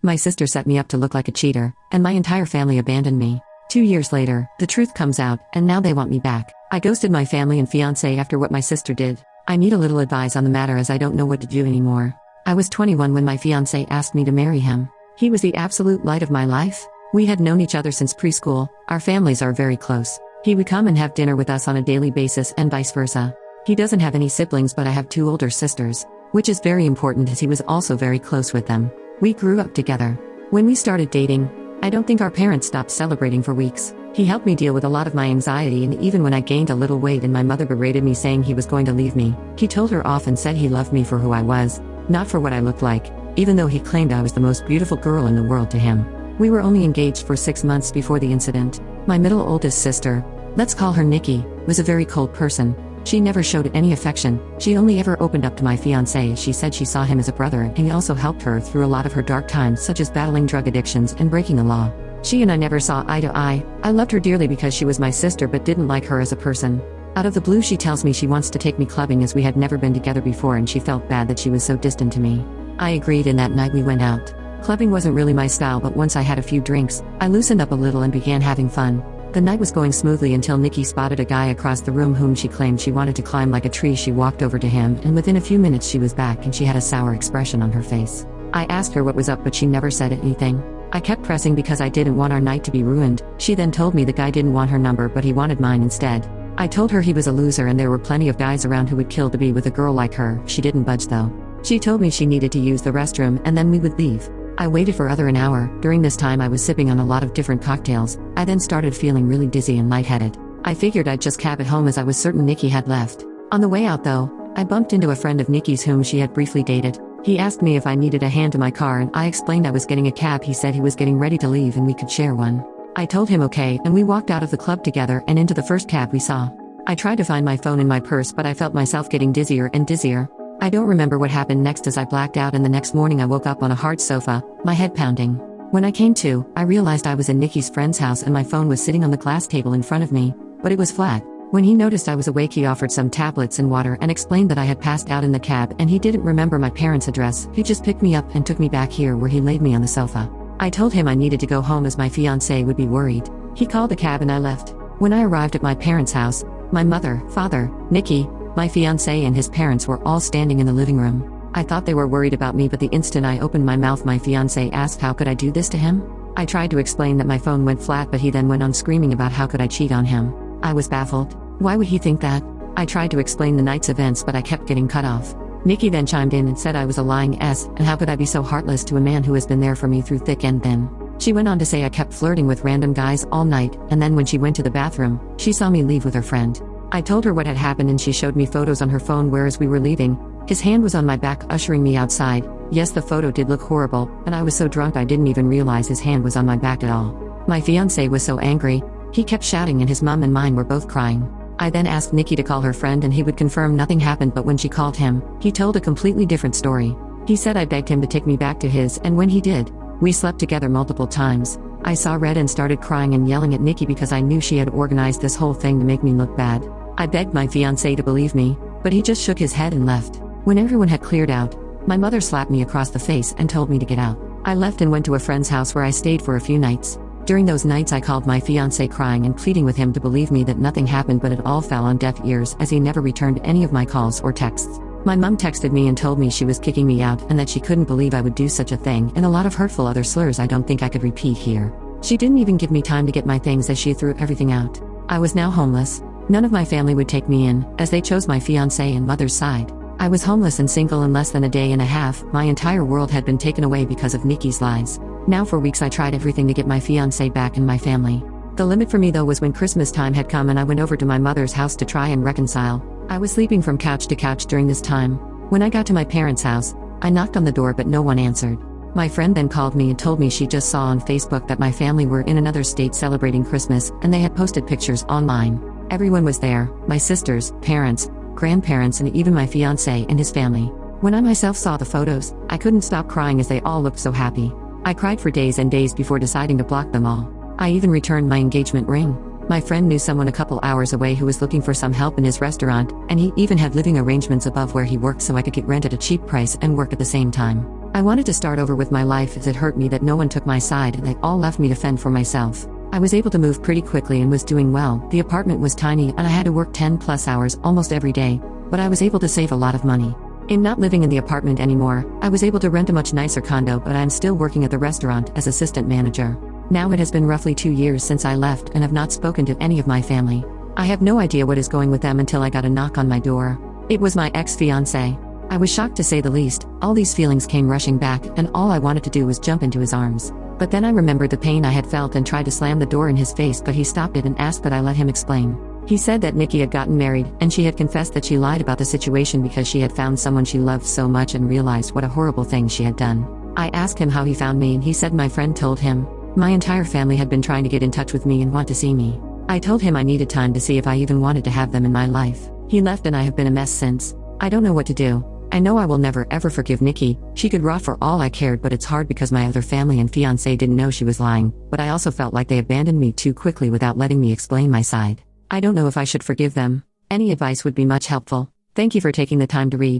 My sister set me up to look like a cheater, and my entire family abandoned me. 2 years later, the truth comes out, and now they want me back. I ghosted my family and fiancé after what my sister did. I need a little advice on the matter as I don't know what to do anymore. I was 21 when my fiancé asked me to marry him. He was the absolute light of my life. We had known each other since preschool. Our families are very close. He would come and have dinner with us on a daily basis and vice versa. He doesn't have any siblings, but I have 2 older sisters, which is very important as he was also very close with them. We grew up together. When we started dating, I don't think our parents stopped celebrating for weeks. He helped me deal with a lot of my anxiety, and even when I gained a little weight and my mother berated me saying he was going to leave me, he told her off and said he loved me for who I was, not for what I looked like, even though he claimed I was the most beautiful girl in the world to him. We were only engaged for 6 months before the incident. My middle oldest sister, let's call her Nikki, was a very cold person. She never showed any affection. She only ever opened up to my fiancé. She said she saw him as a brother, and he also helped her through a lot of her dark times, such as battling drug addictions and breaking the law. She and I never saw eye to eye. I loved her dearly because she was my sister but didn't like her as a person. Out of the blue she tells me she wants to take me clubbing as we had never been together before, and she felt bad that she was so distant to me. I agreed, and that night we went out. Clubbing wasn't really my style, but once I had a few drinks, I loosened up a little and began having fun. The night was going smoothly until Nikki spotted a guy across the room whom she claimed she wanted to climb like a tree. She walked over to him, and within a few minutes she was back and she had a sour expression on her face. I asked her what was up, but she never said anything. I kept pressing because I didn't want our night to be ruined. She then told me the guy didn't want her number but he wanted mine instead. I told her he was a loser and there were plenty of guys around who would kill to be with a girl like her. She didn't budge though. She told me she needed to use the restroom and then we would leave. I waited for an hour. During this time I was sipping on a lot of different cocktails. I then started feeling really dizzy and lightheaded. I figured I'd just cab it home as I was certain Nikki had left. On the way out though, I bumped into a friend of Nikki's whom she had briefly dated. He asked me if I needed a hand to my car and I explained I was getting a cab. He said he was getting ready to leave and we could share one. I told him okay, and we walked out of the club together and into the first cab we saw. I tried to find my phone in my purse, but I felt myself getting dizzier and dizzier. I don't remember what happened next as I blacked out, and the next morning I woke up on a hard sofa, my head pounding. When I came to, I realized I was in Nikki's friend's house and my phone was sitting on the glass table in front of me, but it was flat. When he noticed I was awake, he offered some tablets and water and explained that I had passed out in the cab and he didn't remember my parents' address. He just picked me up and took me back here where he laid me on the sofa. I told him I needed to go home as my fiancé would be worried. He called the cab and I left. When I arrived at my parents' house, my mother, father, Nikki, my fiancé and his parents were all standing in the living room. I thought they were worried about me, but the instant I opened my mouth, my fiancé asked how could I do this to him? I tried to explain that my phone went flat, but he then went on screaming about how could I cheat on him. I was baffled. Why would he think that? I tried to explain the night's events, but I kept getting cut off. Nikki then chimed in and said I was a lying ass, and how could I be so heartless to a man who has been there for me through thick and thin. She went on to say I kept flirting with random guys all night, and then when she went to the bathroom, she saw me leave with her friend. I told her what had happened and she showed me photos on her phone where as we were leaving, his hand was on my back ushering me outside. Yes, the photo did look horrible, and I was so drunk I didn't even realize his hand was on my back at all. My fiancé was so angry, he kept shouting and his mom and mine were both crying. I then asked Nikki to call her friend and he would confirm nothing happened, but when she called him, he told a completely different story. He said I begged him to take me back to his, and when he did, we slept together multiple times. I saw red and started crying and yelling at Nikki because I knew she had organized this whole thing to make me look bad. I begged my fiancé to believe me, but he just shook his head and left. When everyone had cleared out, my mother slapped me across the face and told me to get out. I left and went to a friend's house where I stayed for a few nights. During those nights I called my fiancé crying and pleading with him to believe me that nothing happened, but it all fell on deaf ears as he never returned any of my calls or texts. My mom texted me and told me she was kicking me out and that she couldn't believe I would do such a thing, and a lot of hurtful other slurs I don't think I could repeat here. She didn't even give me time to get my things as she threw everything out. I was now homeless. None of my family would take me in, as they chose my fiancé and mother's side. I was homeless and single in less than a day and a half. My entire world had been taken away because of Nikki's lies. Now for weeks I tried everything to get my fiancé back and my family. The limit for me though was when Christmas time had come and I went over to my mother's house to try and reconcile. I was sleeping from couch to couch during this time. When I got to my parents' house, I knocked on the door but no one answered. My friend then called me and told me she just saw on Facebook that my family were in another state celebrating Christmas and they had posted pictures online. Everyone was there, my sisters, parents, grandparents, and even my fiancé and his family. When I myself saw the photos, I couldn't stop crying as they all looked so happy. I cried for days and days before deciding to block them all. I even returned my engagement ring. My friend knew someone a couple hours away who was looking for some help in his restaurant, and he even had living arrangements above where he worked so I could get rent at a cheap price and work at the same time. I wanted to start over with my life as it hurt me that no one took my side and they all left me to fend for myself. I was able to move pretty quickly and was doing well. The apartment was tiny and I had to work 10+ hours almost every day, but I was able to save a lot of money. In not living in the apartment anymore, I was able to rent a much nicer condo, but I'm still working at the restaurant as assistant manager. Now it has been roughly 2 years since I left and have not spoken to any of my family. I have no idea what is going with them until I got a knock on my door. It was my ex-fiancé. I was shocked to say the least. All these feelings came rushing back and all I wanted to do was jump into his arms. But then I remembered the pain I had felt and tried to slam the door in his face, but he stopped it and asked that I let him explain. He said that Nikki had gotten married and she had confessed that she lied about the situation because she had found someone she loved so much and realized what a horrible thing she had done. I asked him how he found me and he said my friend told him. My entire family had been trying to get in touch with me and want to see me. I told him I needed time to see if I even wanted to have them in my life. He left and I have been a mess since. I don't know what to do. I know I will never ever forgive Nikki. She could rot for all I cared, but it's hard because my other family and fiancé didn't know she was lying, but I also felt like they abandoned me too quickly without letting me explain my side. I don't know if I should forgive them. Any advice would be much helpful. Thank you for taking the time to read.